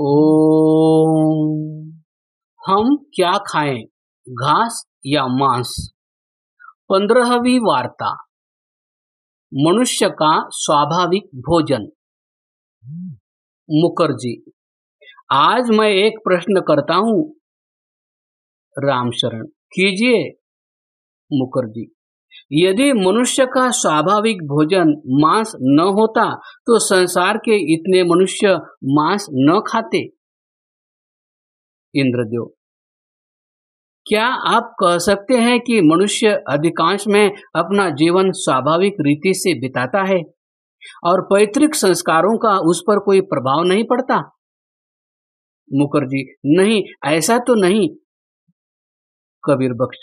ओम। हम क्या खाएं, घास या मांस? 15वीं वार्ता। मनुष्य का स्वाभाविक भोजन। मुखर्जी। आज मैं एक प्रश्न करता हूं। रामशरण। कीजिए। मुखर्जी। यदि मनुष्य का स्वाभाविक भोजन मांस न होता तो संसार के इतने मनुष्य मांस न खाते। इंद्रदेव। क्या आप कह सकते हैं कि मनुष्य अधिकांश में अपना जीवन स्वाभाविक रीति से बिताता है और पैतृक संस्कारों का उस पर कोई प्रभाव नहीं पड़ता? मुखर्जी। नहीं, ऐसा तो नहीं। कबीर बख्श।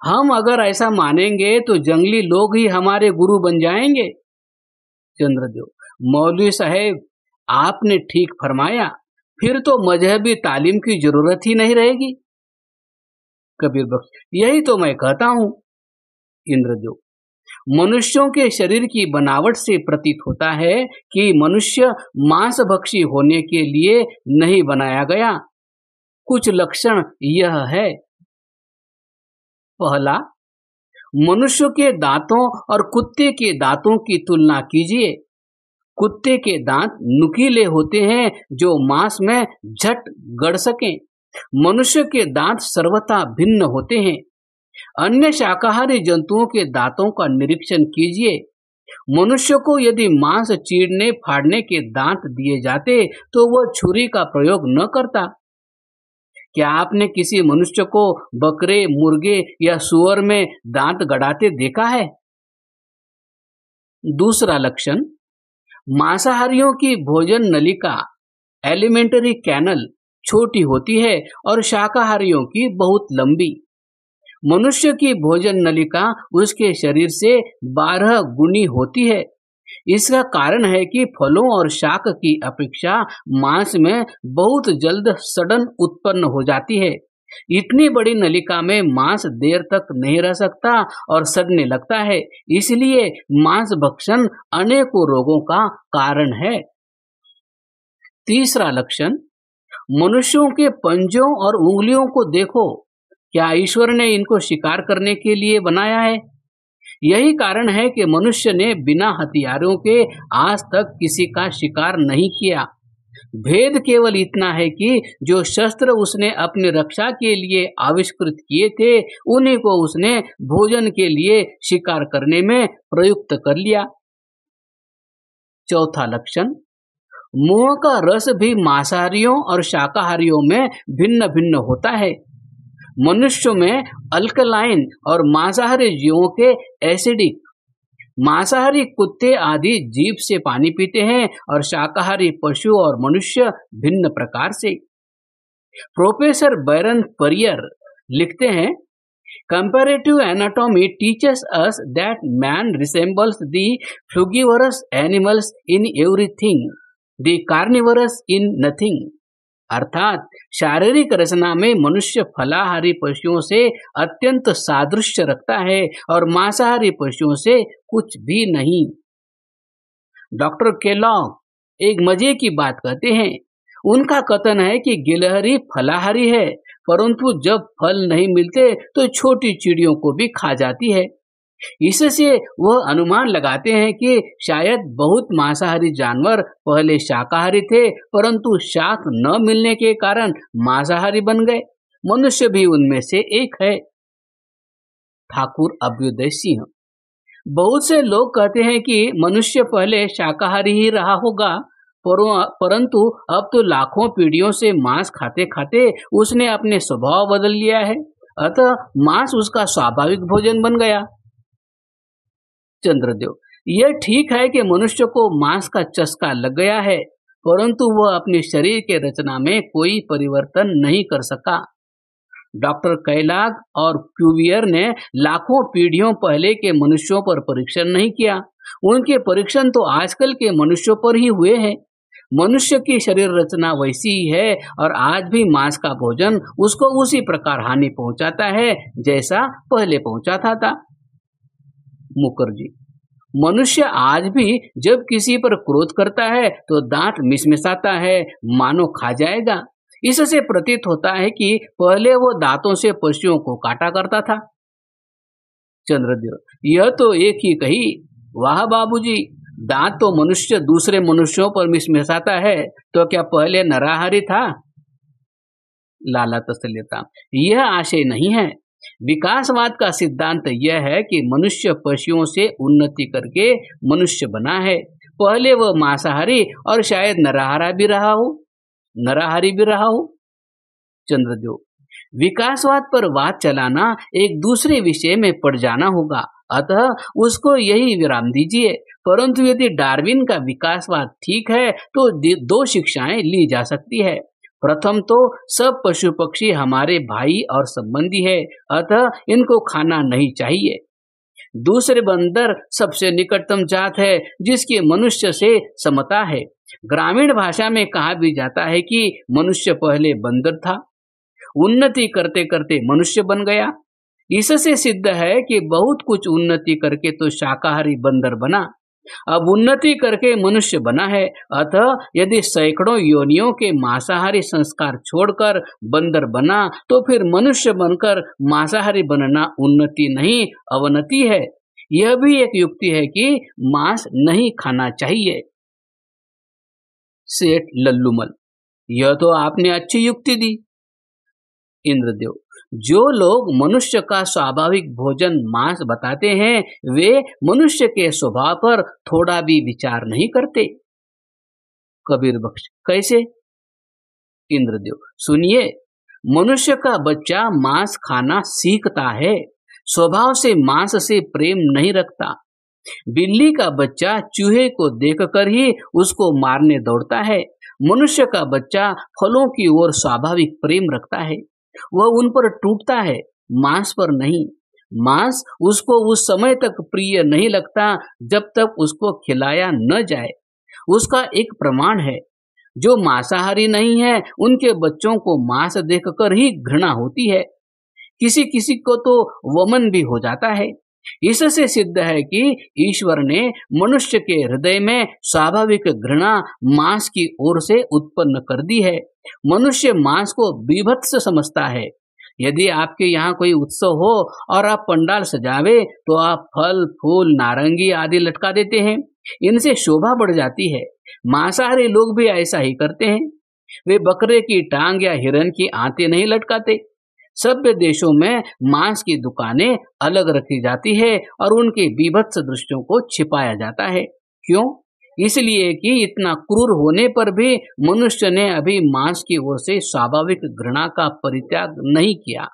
हम अगर ऐसा मानेंगे तो जंगली लोग ही हमारे गुरु बन जाएंगे। चंद्रदेव। मौलवी साहेब, आपने ठीक फरमाया, फिर तो मजहबी तालीम की जरूरत ही नहीं रहेगी। कबीर बख्श। यही तो मैं कहता हूं। इंद्रदेव। मनुष्यों के शरीर की बनावट से प्रतीत होता है कि मनुष्य मांसभक्षी होने के लिए नहीं बनाया गया। कुछ लक्षण यह है। पहला, मनुष्य के दांतों और कुत्ते के दांतों की तुलना कीजिए। कुत्ते के दांत नुकीले होते हैं जो मांस में झट गड़ सकें। मनुष्य के दांत सर्वथा भिन्न होते हैं। अन्य शाकाहारी जंतुओं के दांतों का निरीक्षण कीजिए। मनुष्य को यदि मांस चीरने फाड़ने के दांत दिए जाते तो वह छुरी का प्रयोग न करता। क्या आपने किसी मनुष्य को बकरे, मुर्गे या सुअर में दांत गड़ाते देखा है? दूसरा लक्षण, मांसाहारियों की भोजन नलिका एलिमेंटरी कैनल छोटी होती है और शाकाहारियों की बहुत लंबी। मनुष्य की भोजन नलिका उसके शरीर से 12 गुनी होती है। इसका कारण है कि फलों और शाक की अपेक्षा मांस में बहुत जल्द सड़न उत्पन्न हो जाती है। इतनी बड़ी नलिका में मांस देर तक नहीं रह सकता और सड़ने लगता है। इसलिए मांस भक्षण अनेकों रोगों का कारण है। तीसरा लक्षण, मनुष्यों के पंजों और उंगलियों को देखो। क्या ईश्वर ने इनको शिकार करने के लिए बनाया है? यही कारण है कि मनुष्य ने बिना हथियारों के आज तक किसी का शिकार नहीं किया। भेद केवल इतना है कि जो शस्त्र उसने अपनी रक्षा के लिए आविष्कृत किए थे उन्हीं को उसने भोजन के लिए शिकार करने में प्रयुक्त कर लिया। चौथा लक्षण, मुंह का रस भी मांसाहारियों और शाकाहारियों में भिन्न भिन्न होता है। मनुष्यों में अल्कलाइन और मांसाहारी जीवों के एसिडिक। मांसाहारी कुत्ते आदि जीभ से पानी पीते हैं और शाकाहारी पशु और मनुष्य भिन्न प्रकार से। प्रोफेसर बैरन परियर लिखते हैं, Comparative anatomy teaches us that man resembles the frugivorous animals in everything, the carnivorous in nothing। अर्थात शारीरिक रचना में मनुष्य फलाहारी पशुओं से अत्यंत सादृश्य रखता है और मांसाहारी पशुओं से कुछ भी नहीं। डॉक्टर केलॉग एक मजे की बात कहते हैं। उनका कथन है कि गिलहरी फलाहारी है, परंतु जब फल नहीं मिलते तो छोटी चिड़ियों को भी खा जाती है। इससे वह अनुमान लगाते हैं कि शायद बहुत मांसाहारी जानवर पहले शाकाहारी थे, परंतु शाक न मिलने के कारण मांसाहारी बन गए। मनुष्य भी उनमें से एक है। ठाकुर अभ्युदय सिंह। बहुत से लोग कहते हैं कि मनुष्य पहले शाकाहारी ही रहा होगा, परंतु अब तो लाखों पीढ़ियों से मांस खाते खाते उसने अपने स्वभाव बदल लिया है, अतः मांस उसका स्वाभाविक भोजन बन गया। चंद्रदेव। यह ठीक है कि मनुष्य को मांस का चस्का लग गया है, परंतु वह अपने शरीर के रचना में कोई परिवर्तन नहीं कर सका। डॉक्टर कैलाग और क्यूवियर ने लाखों पीढ़ियों पहले के मनुष्यों पर परीक्षण नहीं किया। उनके परीक्षण तो आजकल के मनुष्यों पर ही हुए हैं। मनुष्य की शरीर रचना वैसी ही है और आज भी मांस का भोजन उसको उसी प्रकार हानि पहुंचाता है जैसा पहले पहुंचाता था। मुखर्जी। मनुष्य आज भी जब किसी पर क्रोध करता है तो दांत मिसमिसाता है, मानो खा जाएगा। इससे प्रतीत होता है कि पहले वो दांतों से पशुओं को काटा करता था। चंद्रदेव, यह तो एक ही कही। वाह बाबूजी, दांत तो मनुष्य दूसरे मनुष्यों पर मिसमिसाता है, तो क्या पहले नराहारी था? लाला तसल्लीता, यह आशय नहीं है। विकासवाद का सिद्धांत यह है कि मनुष्य पशुओं से उन्नति करके मनुष्य बना है। पहले वह मांसाहारी और शायद नराहारी भी रहा हो। चंद्रदेव, विकासवाद पर बात चलाना एक दूसरे विषय में पड़ जाना होगा, अतः उसको यही विराम दीजिए। परंतु यदि डार्विन का विकासवाद ठीक है तो दो शिक्षाएं ली जा सकती है। प्रथम तो सब पशु पक्षी हमारे भाई और संबंधी है, अतः इनको खाना नहीं चाहिए। दूसरे, बंदर सबसे निकटतम जात है जिसकी मनुष्य से समता है। ग्रामीण भाषा में कहा भी जाता है कि मनुष्य पहले बंदर था, उन्नति करते करते मनुष्य बन गया। इससे सिद्ध है कि बहुत कुछ उन्नति करके तो शाकाहारी बंदर बना, अब उन्नति करके मनुष्य बना है। अतः यदि सैकड़ों योनियों के मांसाहारी संस्कार छोड़कर बंदर बना तो फिर मनुष्य बनकर मांसाहारी बनना उन्नति नहीं, अवनति है। यह भी एक युक्ति है कि मांस नहीं खाना चाहिए। सेठ लल्लूमल, यह तो आपने अच्छी युक्ति दी। इंद्रदेव, जो लोग मनुष्य का स्वाभाविक भोजन मांस बताते हैं वे मनुष्य के स्वभाव पर थोड़ा भी विचार नहीं करते। कबीर बख्श, कैसे? इंद्रदेव, सुनिए, मनुष्य का बच्चा मांस खाना सीखता है, स्वभाव से मांस से प्रेम नहीं रखता। बिल्ली का बच्चा चूहे को देखकर ही उसको मारने दौड़ता है। मनुष्य का बच्चा फलों की ओर स्वाभाविक प्रेम रखता है, वह उन पर टूटता है, मांस पर नहीं। मांस उसको उस समय तक प्रिय नहीं लगता जब तक उसको खिलाया न जाए। उसका एक प्रमाण है, जो मांसाहारी नहीं है उनके बच्चों को मांस देखकर ही घृणा होती है, किसी किसी को तो वमन भी हो जाता है। इससे सिद्ध है कि ईश्वर ने मनुष्य के हृदय में स्वाभाविक घृणा मांस की ओर से उत्पन्न कर दी है। मनुष्य मांस को बीभत्स समझता है। यदि आपके यहाँ कोई उत्सव हो और आप पंडाल सजावे तो आप फल फूल नारंगी आदि लटका देते हैं, इनसे शोभा बढ़ जाती है। मांसाहारी लोग भी ऐसा ही करते हैं, वे बकरे की टांग या हिरन की आंतें नहीं लटकाते। सभ्य देशों में मांस की दुकानें अलग रखी जाती है और उनके बीभत्स दृश्यों को छिपाया जाता है। क्यों? इसलिए कि इतना क्रूर होने पर भी मनुष्य ने अभी मांस की ओर से स्वाभाविक घृणा का परित्याग नहीं किया।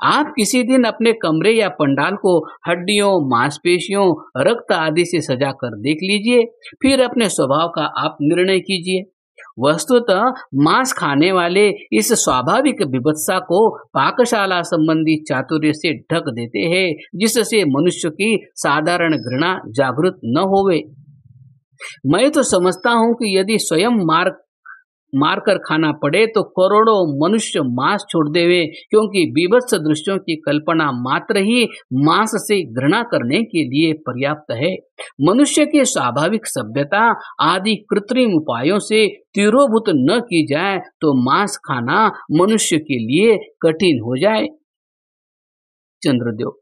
आप किसी दिन अपने कमरे या पंडाल को हड्डियों, मांसपेशियों, रक्त आदि से सजा कर देख लीजिए, फिर अपने स्वभाव का आप निर्णय कीजिए। वस्तुतः मांस खाने वाले इस स्वाभाविक विभत्सा को पाकशाला संबंधी चातुर्य से ढक देते हैं, जिससे मनुष्य की साधारण घृणा जागृत न होवे। मैं तो समझता हूं कि यदि स्वयं मार कर खाना पड़े तो करोड़ों मनुष्य मांस छोड़ देवे, क्योंकि बीभत्स दृश्यों की कल्पना मात्र ही मांस से घृणा करने के लिए पर्याप्त है। मनुष्य की स्वाभाविक सभ्यता आदि कृत्रिम उपायों से तिरोभूत न की जाए तो मांस खाना मनुष्य के लिए कठिन हो जाए। चंद्रदेव,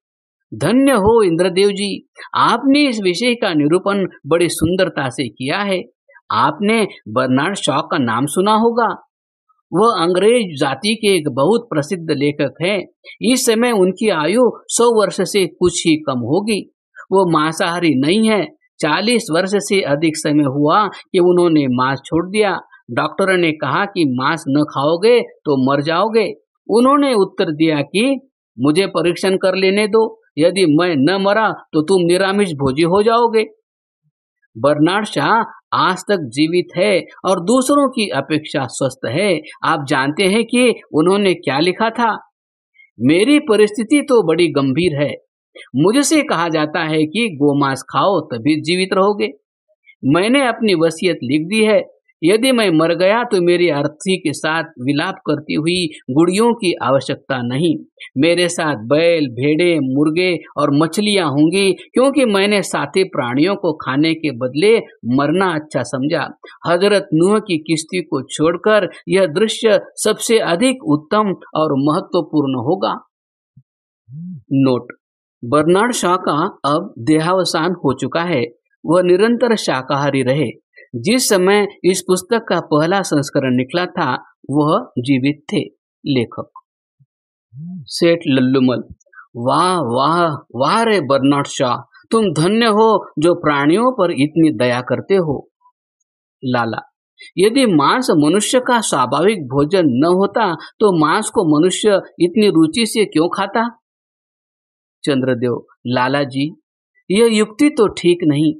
धन्य हो इंद्रदेव जी, आपने इस विषय का निरूपण बड़ी सुंदरता से किया है। आपने बर्नार्ड शॉ का नाम सुना होगा। वह अंग्रेज जाति के एक बहुत प्रसिद्ध लेखक हैं। इस समय उनकी आयु 100 वर्ष से कुछ ही कम होगी। वो मांसाहारी नहीं है। 40 वर्ष से अधिक समय हुआ कि उन्होंने मांस छोड़ दिया। डॉक्टर ने कहा कि मांस न खाओगे तो मर जाओगे। उन्होंने उत्तर दिया कि मुझे परीक्षण कर लेने दो, यदि मैं न मरा तो तुम निरामिष भोजी हो जाओगे। बर्नार्ड शॉ आज तक जीवित है और दूसरों की अपेक्षा स्वस्थ है। आप जानते हैं कि उन्होंने क्या लिखा था? मेरी परिस्थिति तो बड़ी गंभीर है। मुझसे कहा जाता है कि गोमांस खाओ तभी जीवित रहोगे। मैंने अपनी वसीयत लिख दी है। यदि मैं मर गया तो मेरी अर्थी के साथ विलाप करती हुई गुड़ियों की आवश्यकता नहीं। मेरे साथ बैल, भेड़े, मुर्गे और मछलियां होंगी, क्योंकि मैंने साथी प्राणियों को खाने के बदले मरना अच्छा समझा। हजरत नूह की किश्ती को छोड़कर यह दृश्य सबसे अधिक उत्तम और महत्वपूर्ण होगा। नोट: बर्नार्ड शॉ का अब देहावसान हो चुका है। वह निरंतर शाकाहारी रहे। जिस समय इस पुस्तक का पहला संस्करण निकला था वह जीवित थे। लेखक सेठ लल्लूमल: वाह वाह वाह रे बर्नार्ड शॉ, तुम धन्य हो जो प्राणियों पर इतनी दया करते हो। लाला: यदि मांस मनुष्य का स्वाभाविक भोजन न होता तो मांस को मनुष्य इतनी रुचि से क्यों खाता? चंद्रदेव: लाला जी, यह युक्ति तो ठीक नहीं।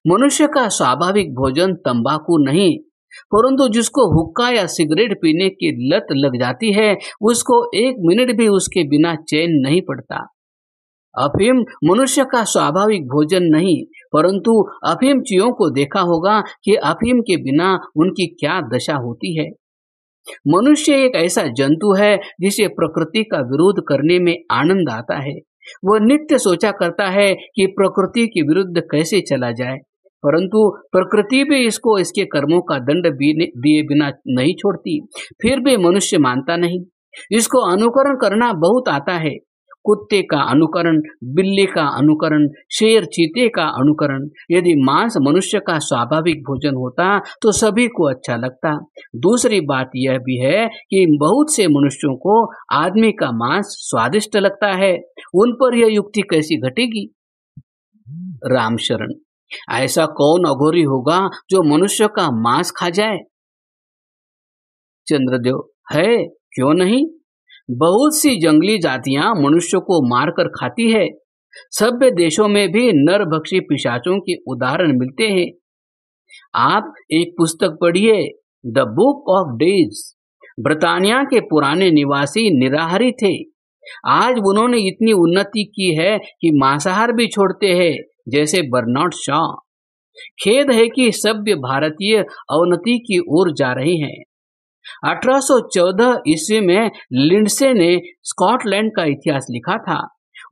मनुष्य का स्वाभाविक भोजन तंबाकू नहीं, परंतु जिसको हुक्का या सिगरेट पीने की लत लग जाती है उसको एक मिनट भी उसके बिना चैन नहीं पड़ता। अफीम मनुष्य का स्वाभाविक भोजन नहीं, परंतु अफीमचियों को देखा होगा कि अफीम के बिना उनकी क्या दशा होती है। मनुष्य एक ऐसा जंतु है जिसे प्रकृति का विरोध करने में आनंद आता है। वह नित्य सोचा करता है कि प्रकृति के विरुद्ध कैसे चला जाए, परंतु प्रकृति भी इसको इसके कर्मों का दंड दिए बिना नहीं छोड़ती। फिर भी मनुष्य मानता नहीं। इसको अनुकरण करना बहुत आता है। कुत्ते का अनुकरण, बिल्ली का अनुकरण, शेर चीते का अनुकरण। यदि मांस मनुष्य का स्वाभाविक भोजन होता तो सभी को अच्छा लगता। दूसरी बात यह भी है कि बहुत से मनुष्यों को आदमी का मांस स्वादिष्ट लगता है। उन पर यह युक्ति कैसी घटेगी? रामशरण: ऐसा कौन अघोरी होगा जो मनुष्य का मांस खा जाए? चंद्रदेव: है, क्यों नहीं। बहुत सी जंगली जातियां मनुष्य को मारकर खाती है। सभ्य देशों में भी नरभक्षी पिशाचों के उदाहरण मिलते हैं। आप एक पुस्तक पढ़िए, the book of days. Britannia के पुराने निवासी निराहारी थे। आज उन्होंने इतनी उन्नति की है कि मांसाहार भी छोड़ते हैं, जैसे बर्नार्ड शॉ। खेद है कि सभ्य भारतीय अवनति की ओर जा रहे हैं। 1814 ईस्वी में लिंडसे ने स्कॉटलैंड का इतिहास लिखा था।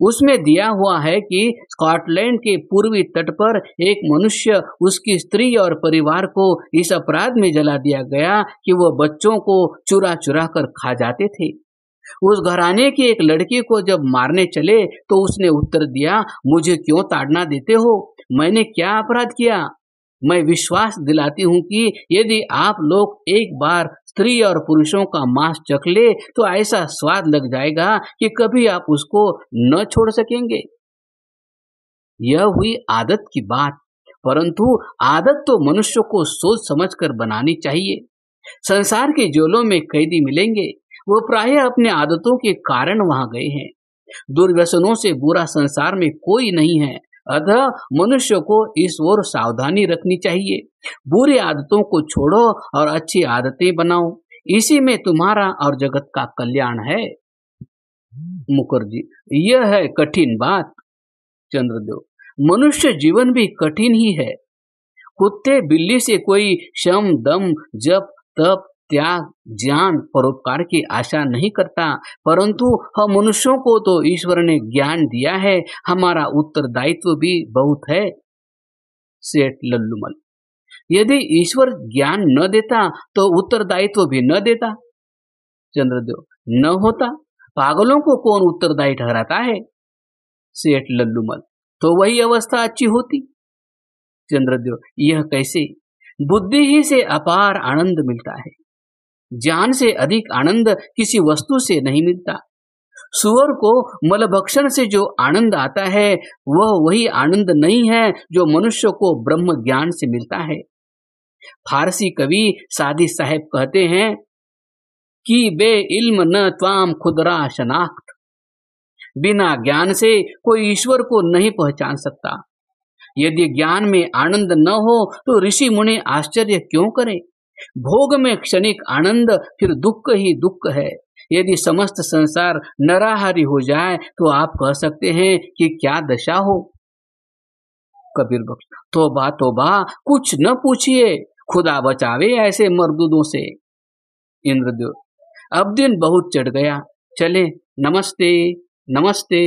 उसमें दिया हुआ है कि स्कॉटलैंड के पूर्वी तट पर एक मनुष्य, उसकी स्त्री और परिवार को इस अपराध में जला दिया गया कि वह बच्चों को चुरा चुरा कर खा जाते थे। उस घराने की एक लड़की को जब मारने चले तो उसने उत्तर दिया, मुझे क्यों ताड़ना देते हो, मैंने क्या अपराध किया। मैं विश्वास दिलाती हूँ कि यदि आप लोग एक बार स्त्री और पुरुषों का मांस चख ले तो ऐसा स्वाद लग जाएगा कि कभी आप उसको न छोड़ सकेंगे। यह हुई आदत की बात, परंतु आदत तो मनुष्य को सोच समझकर बनानी चाहिए। संसार के जेलों में कैदी मिलेंगे, वो प्रायः अपने आदतों के कारण वहां गए हैं। दुर्व्यसनों से बुरा संसार में कोई नहीं है, अतः मनुष्य को इस ओर सावधानी रखनी चाहिए। बुरी आदतों को छोड़ो और अच्छी आदतें बनाओ, इसी में तुम्हारा और जगत का कल्याण है। मुखर्जी: यह है कठिन बात। चंद्रदेव: मनुष्य जीवन भी कठिन ही है। कुत्ते बिल्ली से कोई शम, दम, जप, तप, त्याग, ज्ञान, परोपकार की आशा नहीं करता, परंतु हम मनुष्यों को तो ईश्वर ने ज्ञान दिया है, हमारा उत्तरदायित्व भी बहुत है। सेठ लल्लूमल: यदि ईश्वर ज्ञान न देता तो उत्तरदायित्व भी न देता। चंद्रदेव: न होता, पागलों को कौन उत्तरदायी ठहराता है। सेठ लल्लूमल: तो वही अवस्था अच्छी होती। चंद्रदेव: यह कैसे? बुद्धि ही से अपार आनंद मिलता है। ज्ञान से अधिक आनंद किसी वस्तु से नहीं मिलता। सुअर को मलभक्षण से जो आनंद आता है वह वही आनंद नहीं है जो मनुष्य को ब्रह्म ज्ञान से मिलता है। फारसी कवि सादी साहब कहते हैं कि बे इल्म न त्वाम खुदरा शनाख्त। बिना ज्ञान से कोई ईश्वर को नहीं पहचान सकता। यदि ज्ञान में आनंद न हो तो ऋषि मुनि आश्चर्य क्यों करें। भोग में क्षणिक आनंद, फिर दुख ही दुख है। यदि समस्त संसार नराहारी हो जाए तो आप कह सकते हैं कि क्या दशा हो। कबीर बख्श: तौबा तौबा, कुछ न पूछिए, खुदा बचावे ऐसे मर्दूदों से। इंद्रदेव, अब दिन बहुत चढ़ गया, चले, नमस्ते नमस्ते।